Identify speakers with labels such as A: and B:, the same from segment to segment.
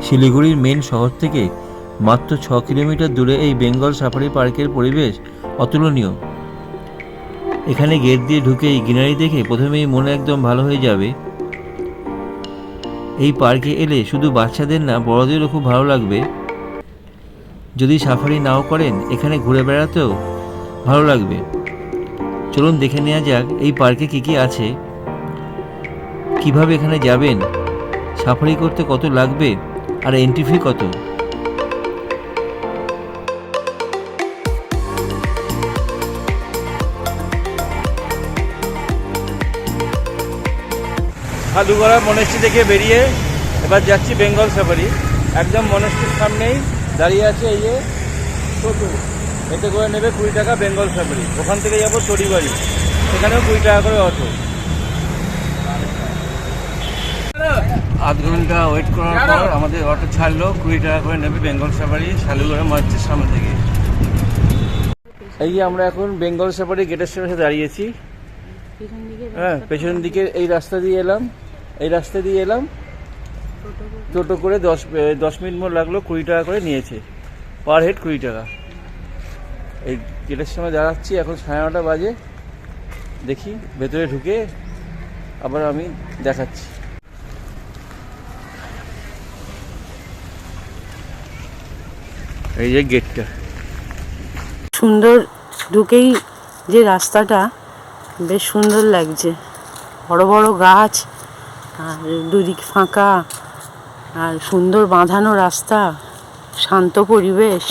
A: শিলিগুড়ির মেন শহর থেকে মাত্র 6 কিলোমিটার দূরে এই বেঙ্গল সাফারি পার্কের পরিবেশ অতুলনীয়। এখানে গেট দিয়ে ঢুকেই গ্রিনারি দেখে প্রথমেই মনে একদম ভালো হয়ে যাবে। এই পার্কে এলে শুধু বাচ্চাদের না, বড়দেরও খুব ভালো লাগবে। যদি সাফারি নাও করেন, এখানে ঘুরে বেড়াতেও ভালো লাগবে। চলুন দেখে নেওয়া যাক এই পার্কে কী কী আছে, কিভাবে এখানে যাবেন, সাফারি করতে কত লাগবে, আর এন্ট্রি ফি কত।
B: খাদুগড়া মনেস্ট্রি থেকে বেরিয়ে এবার যাচ্ছি বেঙ্গল সাফারি। একদম মনেস্ট্রির সামনেই দাঁড়িয়ে আছে এই যে টোটো, এতে করে নেবে 20 টাকা বেঙ্গল সাফারি। ওখান থেকে যাবো তরিবাড়ি, সেখানেও 20 টাকা করে অটো। আধ ঘন্টা ওয়েট করার পর আমাদের অটো ছাড়লো, 20 টাকা করে নেবে বেঙ্গল সাফারি শালুগড়া মসজিদের সামনে থেকে। এই যে আমরা এখন বেঙ্গল সাফারি গেটের সামনে দাঁড়িয়েছি। হ্যাঁ, পেছন দিকে এই রাস্তা দিয়ে এলাম, টোটো করে 10 মিনিট মতো লাগলো, 20 টাকা করে নিয়েছে, পার হেড 20 টাকা। এই গেটের সময় দাঁড়াচ্ছি, এখন 9:30 বাজে। দেখি ভেতরে ঢুকে আবার আমি দেখাচ্ছি। এই যে গেটটা
C: সুন্দর, ঢুকেই যে রাস্তাটা বেশ সুন্দর লাগছে, বড় বড় গাছ আর দুদিক ফাঁকা আর সুন্দর বাঁধানো রাস্তা, শান্ত পরিবেশ,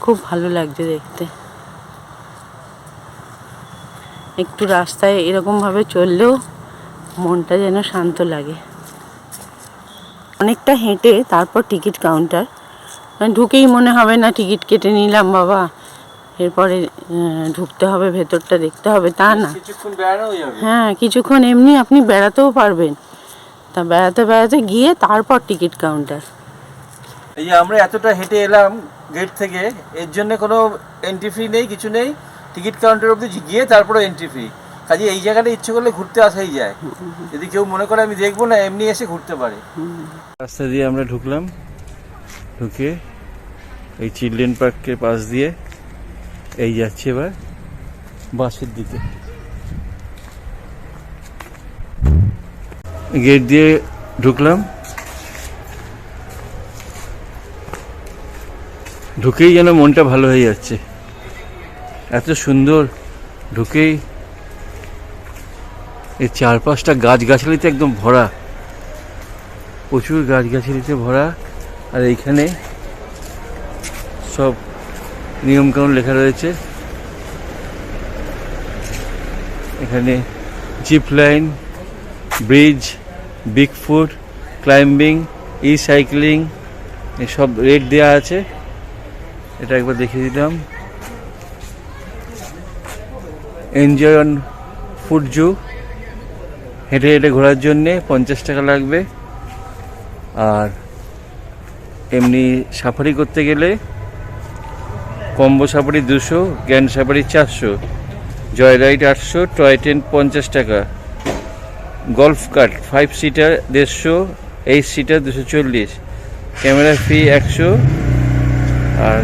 C: খুব ভালো লাগছে দেখতে। একটু রাস্তায় এরকমভাবে চললেও মনটা যেন শান্ত লাগে। অনেকটা হেঁটে তারপর টিকিট কাউন্টার, ঢুকেই মনে হবে না টিকিট কেটে নিলাম বাবা, এরপরে ঢুকতে হবে, ভেতরটা দেখতে হবে, তা না। হ্যাঁ, কিছুক্ষণ এমনি আপনি বেড়াতেও পারবেন। তা বেড়াতে বেড়াতে গিয়ে তারপর টিকিট কাউন্টার।
B: এই যে আমরা এতটা হেঁটে এলাম গেট থেকে, এর জন্য কোনো এন্ট্রি ফি নেই, কিছু নেই। টিকিট কাউন্টার অবধি গিয়ে তারপরে এন্ট্রি ফি। কাজে এই জায়গাটা ইচ্ছে করলে ঘুরতে আসাই যায়। যদি কেউ মনে করে আমি দেখবো না, এমনি এসে ঘুরতে পারে। রাস্তা দিয়ে আমরা ঢুকলাম, ঢুকে এই চিলড্রেন পার্কের পাশ দিয়ে এই যাচ্ছে এবার বাসের দিকে। গেট দিয়ে ঢুকলাম, ঢুকেই যেন মনটা ভালো হয়ে যাচ্ছে, এত সুন্দর। ঢুকেই এই চারপাশটা গাছগাছালিতে একদম ভরা, প্রচুর গাছগাছালিতে ভরা। আর এইখানে সব নিয়মকানুন লেখা রয়েছে। এখানে zip line, bridge, big foot, climbing, cycling এসব রেট দেওয়া আছে। এটা একবার দেখিয়ে দিলাম। এনজয় অন ফুড জু, হেঁটে হেঁটে ঘোরার জন্যে 50 টাকা লাগবে। আর এমনি সাফারি করতে গেলে combo safari 200, grand safari 400, joy ride 800, toy train 50 টাকা, golf cart 5 seater 150, 8 seater 240, camera fee 100। আর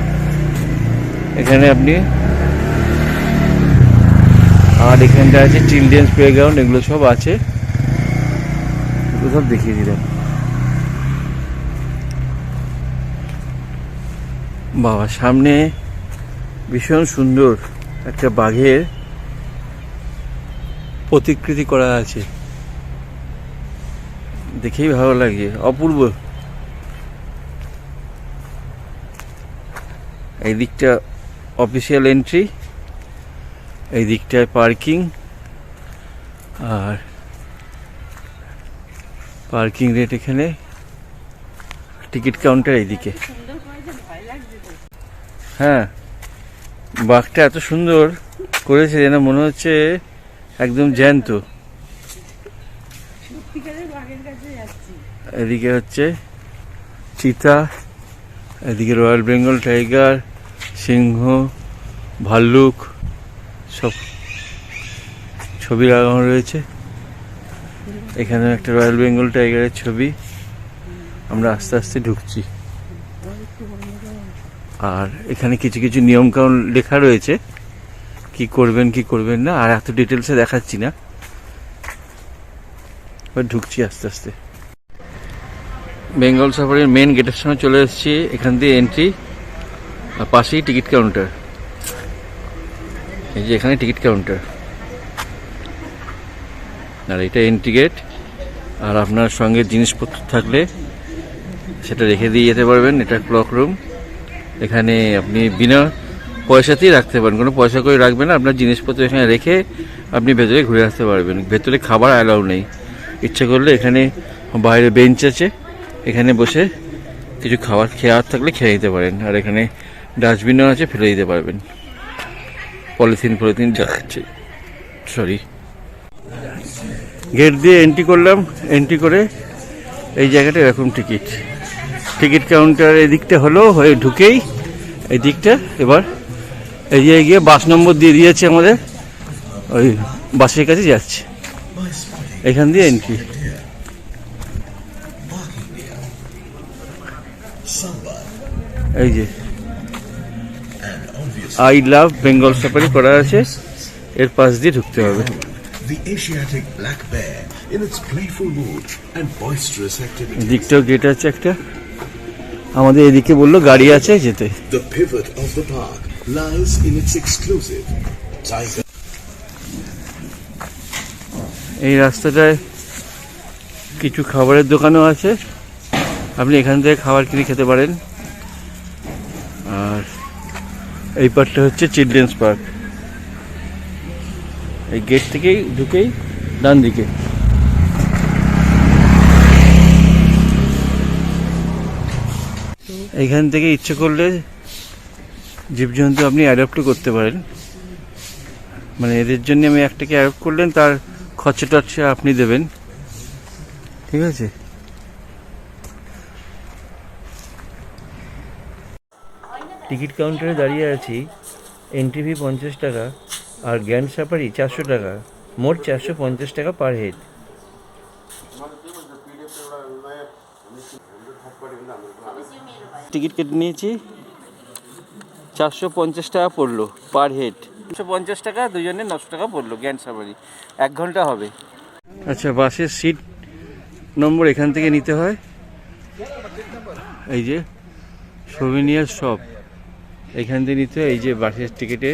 B: এখানে আপনি এখানটা আছে চিলড্রেন্স প্লেগ্রাউন্ড, এগুলো সব আছে, এগুলো সব দেখিয়ে দিলাম। বাবা, সামনে ভীষণ সুন্দর একটা বাঘের প্রতিকৃতি করা আছে, দেখেই ভালো লাগে, অপূর্ব। এই দিকটা অফিসিয়াল এন্ট্রি, এই দিকটায় পার্কিং, আর পার্কিং রেট এখানে, টিকিট কাউন্টার এইদিকে। হ্যাঁ, বাঘটা এত সুন্দর করেছে যেন মনে হচ্ছে একদম জ্যান্ত। এদিকে হচ্ছে চিতা, এদিকে রয়্যাল বেঙ্গল টাইগার, সিংহ, ভাল্লুক সব ছবি লাগানো রয়েছে। এখানে একটা রয়্যাল বেঙ্গল টাইগারের ছবি, আমরা আস্তে আস্তে ঢুকছি। আর এখানে কিছু কিছু নিয়ম কানুন লেখা রয়েছে, কি করবেন কি করবেন না, আর এত ডিটেলসে দেখাচ্ছি না, এবার ঢুকছি আস্তে আস্তে। বেঙ্গল সাফারির মেন গেটের সামনে চলে এসেছি, এখান দিয়ে এন্ট্রি, আর পাশেই টিকিট কাউন্টার। এই যে এখানে টিকিট কাউন্টার, আর এটা এন্ট্রি গেট। আর আপনার সঙ্গে জিনিসপত্র থাকলে সেটা রেখে দিয়ে যেতে পারবেন। এটা ক্লক রুম, এখানে আপনি বিনা পয়সাতেই রাখতে পারেন, কোনো পয়সা করে রাখবেন না, আপনার জিনিসপত্র এখানে রেখে আপনি ভেতরে ঘুরে আসতে পারবেন। ভেতরে খাবার অ্যালাউ নেই, ইচ্ছে করলে এখানে বাইরে বেঞ্চ আছে, এখানে বসে কিছু খাবার খেয়ার থাকলে খেয়ে দিতে পারেন। আর এখানে ডাস্টবিনও আছে, ফেলে দিতে পারবেন পলিথিন যাচ্ছে। সরি, গেট দিয়ে এন্ট্রি করলাম, এন্ট্রি করে এই জায়গাটা এরকম টিকিট কাউন্টার এদিকটা হলো, হয়ে ঢুকেই এই দিকটা। এবার এই জায়গায় গিয়ে বাস নম্বর দিয়ে দিয়েছে আমাদের, ওই বাসের কাছে যাচ্ছে, এখান দিয়ে এন্ট্রি। এই যে আই লাভ বেঙ্গল সাফারি করা আছে, এর পাশ দিয়ে ঢুকতে হবে।
D: The Asiatic black bear in its playful mood and boisterous activities.
B: দিকটাও গেট আছে একটা, আমাদের এদিকে বললো গাড়ি আছে যেতে।
D: The pivot of the park lies in its exclusive tiger.
B: এই রাস্তাটায় কিছু খাবারের দোকানও আছে, আপনি এখান থেকে খাবার কিনে খেতে পারেন। আর এই পার্টটা হচ্ছে চিলড্রেন্স পার্ক, এই গেট থেকেই ঢুকেই ডান দিকে। এইখান থেকে ইচ্ছে করলে জীবজন্তু আপনি অ্যাডপ্টও করতে পারেন, মানে এদের জন্য আমি একটাকে অ্যাডপ্ট করলেন, তার খরচা আপনি দেবেন, ঠিক আছে।
A: টিকিট কাউন্টারে দাঁড়িয়ে আছি, এন্ট্রি ফি 50 টাকা আর গ্র্যান্ড সাফারি 400 টাকা, মোট 450 টাকা পার হেড।
B: টিকিট কেটে নিয়েছি, 450 টাকা পড়লো পার হেড। 450 টাকা, দুজনে 900 টাকা পড়লো গ্র্যান্ড সাফারি, 1 ঘন্টা হবে। আচ্ছা, বাসের সিট নম্বর এখান থেকে নিতে হয়, এই যে সোভিনিয়ার শপ, এখান থেকে নিতে হয়। এই যে বাসের টিকিটে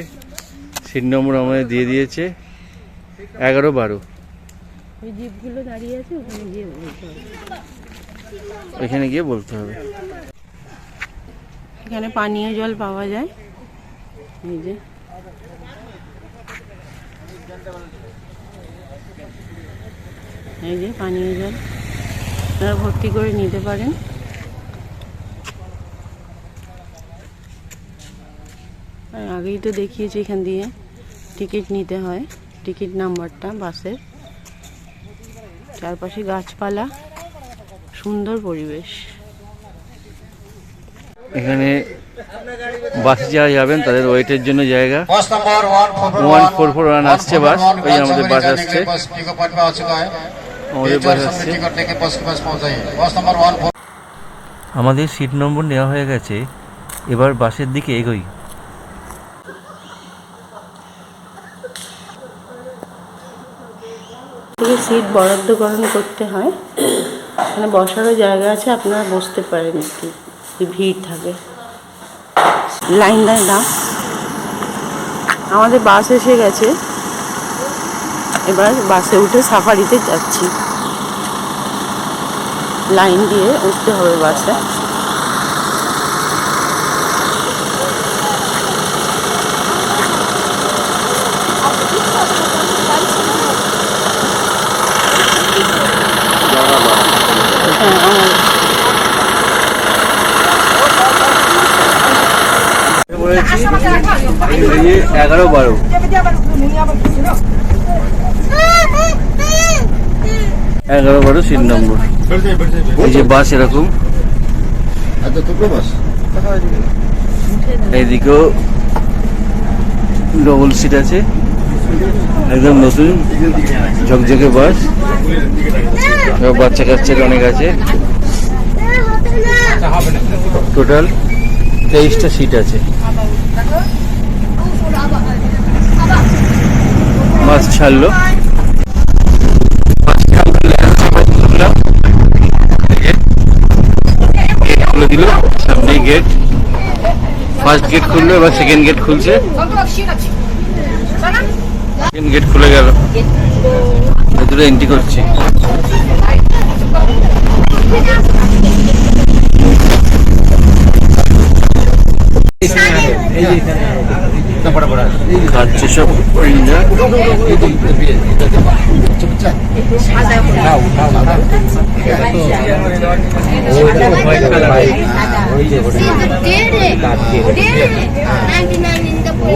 B: সিট নম্বর আমাদের দিয়ে দিয়েছে 11-12।
C: ওই জিপগুলো দাঁড়িয়ে আছে, ওখানে গিয়ে বলতে হবে।
B: এখানে গিয়ে বলতে হবে।
C: এখানে পানীয় জল পাওয়া যায়, এই যে পানীয় জল আপনারা ভর্তি করে নিতে পারেন। আগেই তো দেখিয়েছি, এখান দিয়ে টিকিট নিতে হয়, টিকিট নাম্বারটা বাসের। চারপাশে গাছপালা, সুন্দর পরিবেশ।
B: এখানে বাসে যারা যাবেন তাদের ওয়েটের জন্য জায়গা। 1441 আসছে বাস, ওই আমাদের বাস আসছে, আমাদের বাস আসছে।
A: আমাদের সিট নম্বর নেওয়া হয়ে গেছে, এবার বাসের দিকে এগোই।
C: সিট বরাদ্দকরণ করতে হয়, এখানে বসারও জায়গা আছে, আপনারা বসতে পারেন, একটু ভিড় থাকে, লাইন দাও। আমাদের বাস এসে গেছে, এবার বাসে উঠে সাফারিতে যাচ্ছি। লাইন দিয়ে উঠতে হবে বাসে।
B: বলেছি 11-12। 11-12 সিট নম্বর। এই যে বাস এরকম, এইদিকেও ডবল সিট আছে, একদম নতুন ঝকঝকে বাস, বাচ্চা কাচ্চার অনেক আছে। টোটাল 23টা সিট আছে। বাস ছাড়লো, খুলে দিল, সামনেই গেট। ফার্স্ট গেট খুললো, এবার সেকেন্ড গেট খুলছে। সেকেন্ড গেট খুলে গেল, ভেতরে এন্ট্রি করছি। খাচ্ছে সব হরিণরা।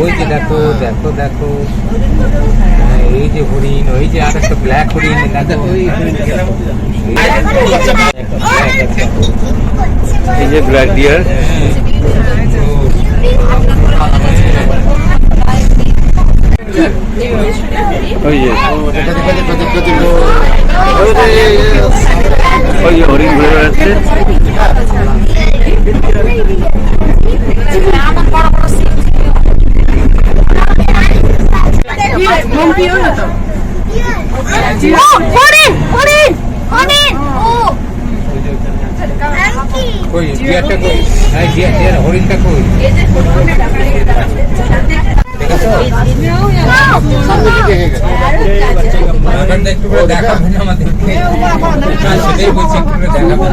E: ওই যে দেখো দেখো দেখো, এই যে হরিণ, ওই যে আর একটা ব্ল্যাক হরিণ,
B: এই যে ব্ল্যাক ডিয়ার। ওই যে ওই যে হরিণ ঘুরে বেড়াচ্ছে।
E: কই ডিয়ারটা কই? হ্যাঁ ডিয়ার, হরিণটা কই? একটু করে দেখাবেন আমাদেরকে, সেটাই বলছি, একটু করে দেখাবেন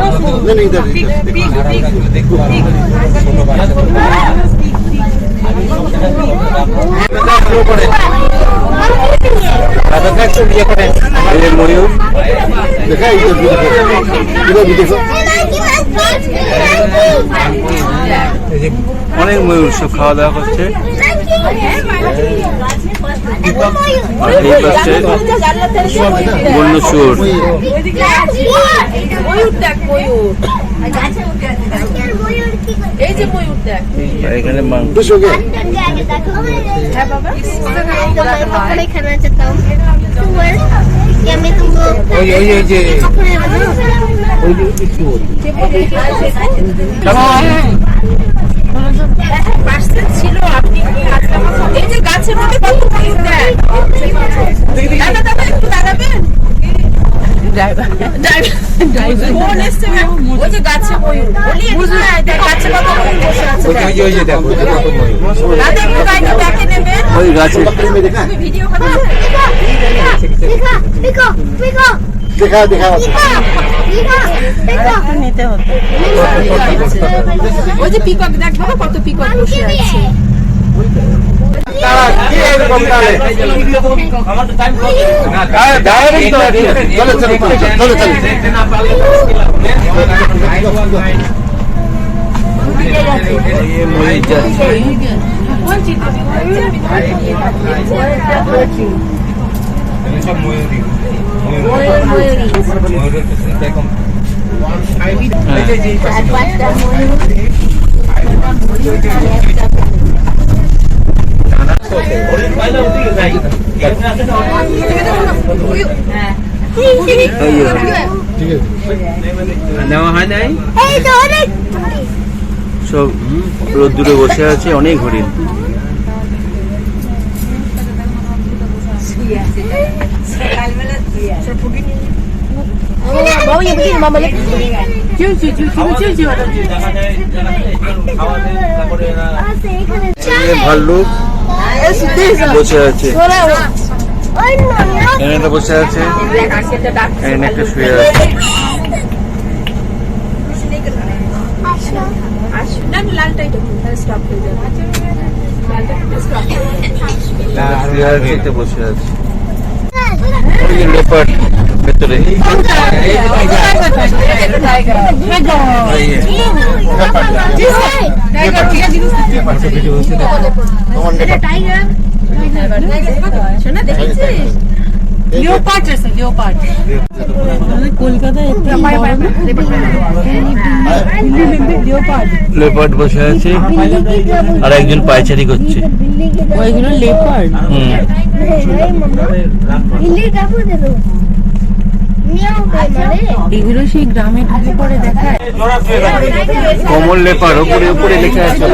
E: দেখবো।
B: ময়ূর অনেক ময়ূর সব খাওয়া দাওয়া করছে। বন্য শুয়োর। এখানে মাংস।
C: ছিল আপনি এই যে গাছের মধ্যে কত ময়ূর দেখ, দাদা একটু দাঁড়াবেন। ফোন এসছে, ওই যে গাছে ময়ূর, গাছে কত ময়ূর বসে আছে,
E: ওই যে দেখো কত ময়ূর।
C: দাদা একটু গাড়িটা দেখে নেবেন।
B: ওই গাছে
C: ভিডিও করছে, নিতে হতো। ওই যে পিকক দেখ বাবা, কত পিকক বসে আছে।
E: সব ময়ূরী, ময়ূরের এরকম নেওয়া হয় নাই।
B: সব রোদ্দুরে বসে আছে, অনেক হরিণ। ভাল্লুক বসে আছে, এখানে একটা বসে আছে, এখানে একটা শুয়ে আছে। বসে আছে লেপার্ড ভেতরে। লেপার্ড বসে আছে, আর একজন পায়চারি করছে।
C: ওইগুলো লেপার্ড। এগুলো সেই গ্রামে ঢুকে পড়ে দেখায়।
B: কমল লেপার উপরে উপরে লেখা আছে।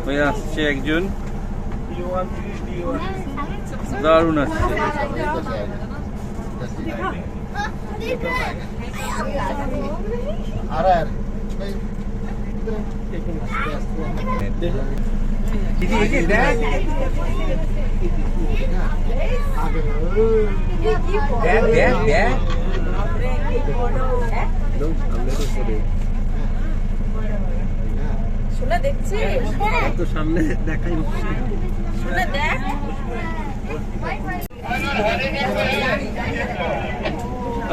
B: ওই আসছে একজন, দারুণ আসছে।
C: শোনা দেখছি
B: তো সামনে দেখাই
C: শোনা দেখ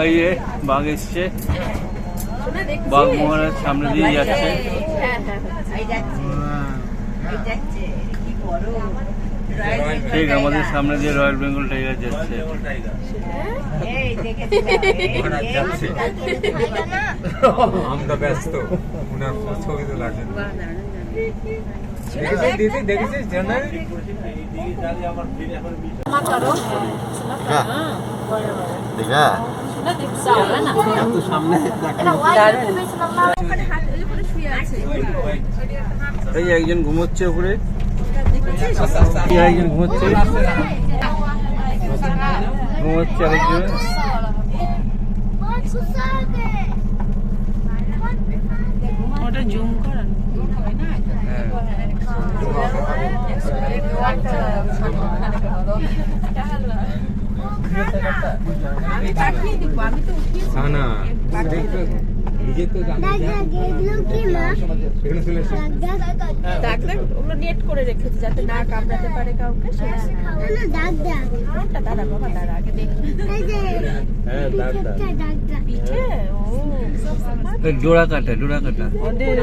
B: এই যে বাঘ এসছে, বাঘ মহারাজ সামনে দিয়ে যাচ্ছে। ঠিক আমাদের সামনে দিয়ে রয়্যাল বেঙ্গল টাইগার যাচ্ছে।
E: আমরা ব্যস্ত, ওনার ছবি তো লাগে। দেখেছিস জানুয়ারি
B: এই একজন ঘুমোচ্ছে উপরে, একজন ঘুমোচ্ছে, ঘুমোচ্ছে আরেকজন।
C: ওটা জুম করা
E: না নিজে তো
F: ওগুলো নেট করে রেখেছে যাতে না কামড়াতে পারে কাউকে। দাদা বাবা দাদা আগে দেখি পিঠে
B: ডোরা কাটা, ডোরা কাটা।
C: ওদের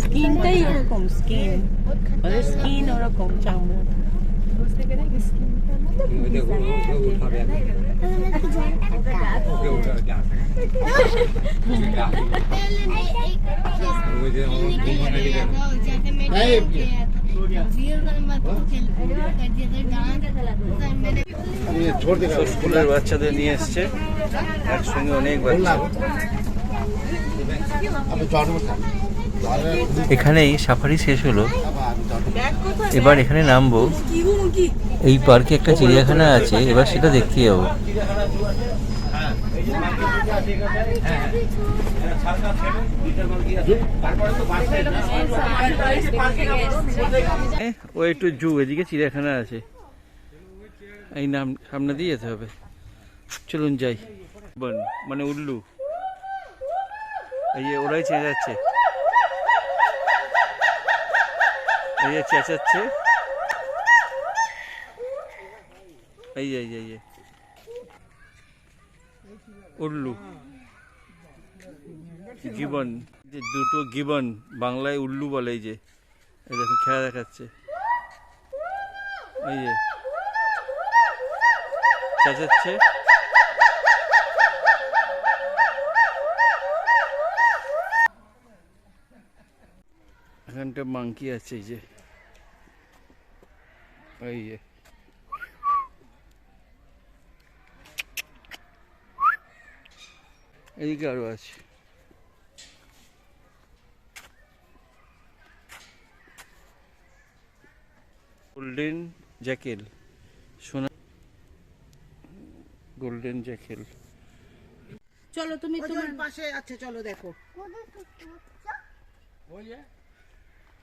C: স্কিনটাই ওরকম, স্কিন ওদের স্কিন ওরকম চামড়া।
B: স্কুলের বাচ্চাদের নিয়ে এসছে একসঙ্গে, অনেক বাচ্চা।
A: এখানেই সাফারি শেষ হলো। এবার এখানে নামবো। এই পার্কে একটা চিড়িয়াখানা আছে, এবার সেটা দেখতে যাবো।
B: ওই একটু জু, এদিকে চিড়িয়াখানা আছে, এই নাম সামনে দিয়ে যেতে হবে। চলুন যাই। মানে উল্লু, এই যে ওরাই চেঁচাচ্ছে, এই যে চেঁচাচ্ছে, এই যে এই যে উল্লু গিবন, যে দুটো গিবন, বাংলায় উল্লু বলে। এই যে এই দেখুন খেলা দেখাচ্ছে, এই যে চেঁচাচ্ছে। এখানটা মাংকি আছে, এই যে এই যে এদিকে আরো আছে। গোল্ডেন জ্যাকেল, সোনা গোল্ডেন জ্যাকেল।
C: চলো তুমি তোমার পাশে আছে, চলো দেখো।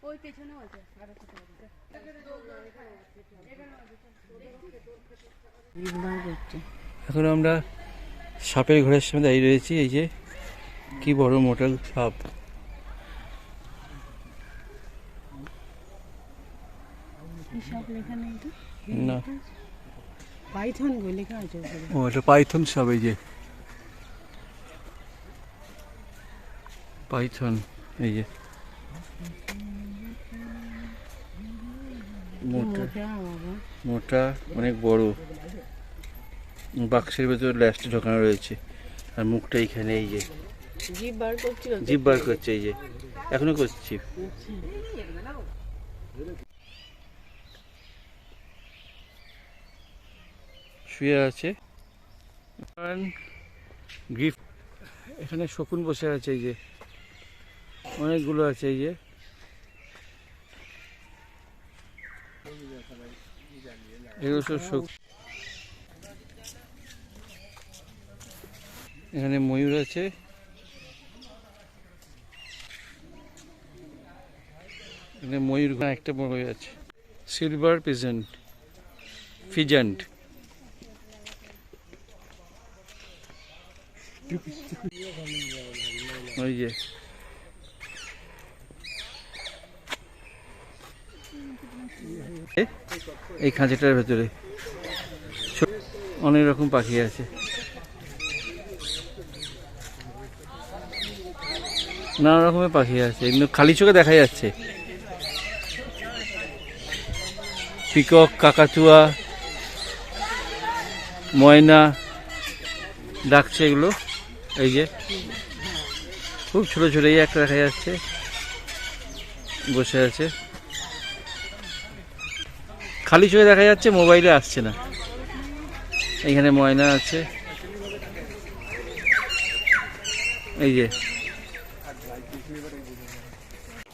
F: ওই পেছনেও আছে।
B: এখন আমরা সাপের ঘরের সামনে দাঁড়িয়ে রয়েছি। এই যে কি বড় মোটা সাপ, না
C: পাইথন গো লেখা আছে।
B: ও এটা পাইথন সাপ, এই যে পাইথন, এই যে মোটা মোটা অনেক বড়। বাক্সের ভেতর ল্যাসটা ঢোকানো রয়েছে আর মুখটা এইখানে, এই যে
C: জিভ বার করছিল
B: জিভ বার করছে, এই যে এখনো করছি। শুয়ে আছে গ্রিফ, এখানে শকুন বসে আছে, এই যে অনেকগুলো আছে, এই যে এগুলো সব এখানে ময়ূর আছে, এখানে ময়ূর একটা ময়ূর আছে, সিলভার পিজেন্ট ফিজেন্ট। ওই যে এই খাঁচাটার ভেতরে অনেক রকম পাখি আছে, নানা রকমের পাখি আছে, এগুলো খালি চোখে দেখা যাচ্ছে। পিকক, কাকাতুয়া, ময়না ডাকছে এগুলো, এই যে খুব ছোট ছোট, এই একটা দেখা যাচ্ছে বসে আছে, খালি চোখে দেখা যাচ্ছে, মোবাইলে আসছে না। এইখানে ময়না আছে, এই যে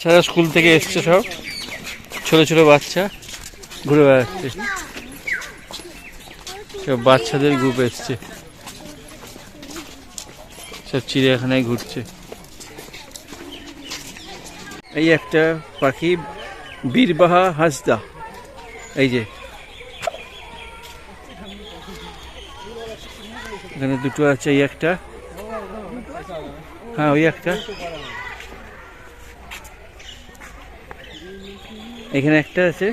B: ছাড়া স্কুল থেকে এসছে, সব ছোট ছোট বাচ্চা ঘুরে বেড়াচ্ছে, সব বাচ্চাদের গ্রুপ এসছে, সব চিড়িয়াখানায় ঘুরছে। এই একটা পাখি বীরবাহা হাসদা, এই যে এখানে দুটো আছে, এই একটা, হ্যাঁ ওই একটা, এখানে একটা আছে,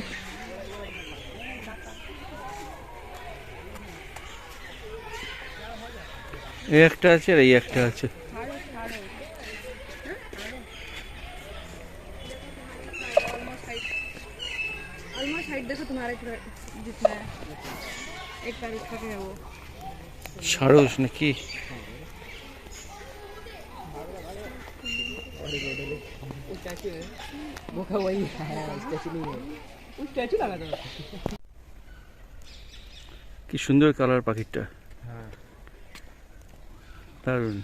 B: এই একটা আছে আর এই একটা আছে। সারস নাকি? কি সুন্দর কালার পাখিটা, দারুণ।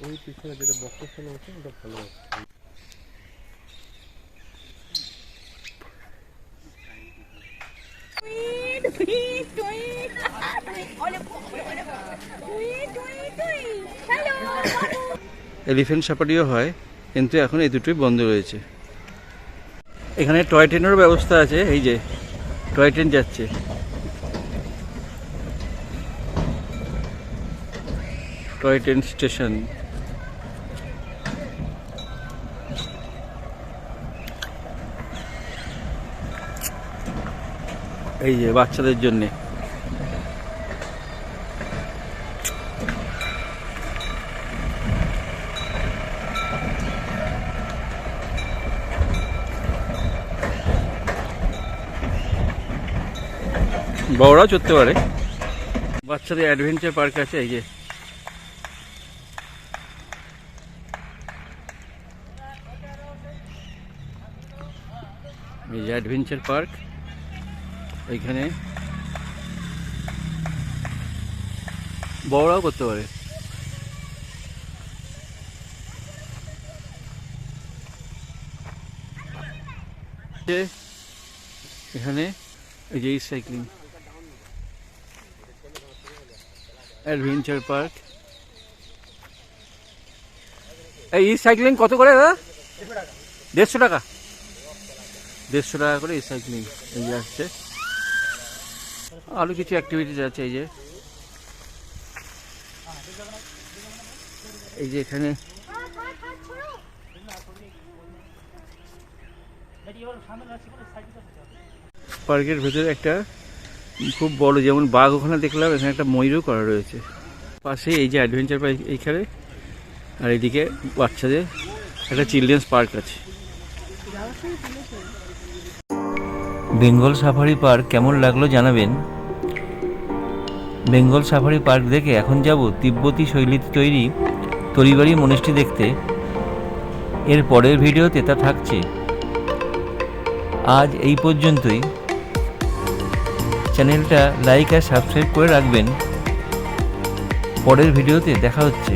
E: ওই পিছনে যেটা বক্স ফেলে আছে ওটা ভালো আছে।
B: এলিফ্যান্ট সাফারিও হয়, কিন্তু এখন এই দুটোই বন্ধ রয়েছে। এখানে টয় ট্রেনেরও ব্যবস্থা আছে, এই যে টয় ট্রেন যাচ্ছে, টয় ট্রেন স্টেশন। এই যে বাচ্চাদের জন্যে, বড়রাও চড়তে পারে। বাচ্চাদের অ্যাডভেঞ্চার পার্ক আছে, এই যে অ্যাডভেঞ্চার পার্ক, এইখানে বড়রাও করতে পারে। এখানে এই যে সাইক্লিং অ্যাডভেঞ্চার পার্ক। এই সাইক্লিং কত করে দাদা? 150 টাকা। 150 টাকা করে এই সাইক্লিং। এই যে আসছে, আরো কিছু অ্যাক্টিভিটিস আছে। এই যে এখানে পার্কের ভেতরে একটা খুব বড়, যেমন বাঘ ওখানে দেখলাম, এখানে একটা ময়ূরও করা রয়েছে। পাশে এই যে অ্যাডভেঞ্চার পার্ক এইখানে, আর এদিকে বাচ্চাদের একটা চিলড্রেন্স পার্ক আছে।
A: বেঙ্গল সাফারি পার্ক কেমন লাগলো জানাবেন। বেঙ্গল সাফারি পার্ক দেখে এখন যাব তিব্বতী শৈলীতে তৈরি তরিবাড়ি মনেস্ট্রি দেখতে। এর পরের ভিডিওতে তা থাকছে। আজ এই পর্যন্তই। চ্যানেলটা লাইক আর সাবস্ক্রাইব করে রাখবেন। পরের ভিডিওতে দেখা হচ্ছে।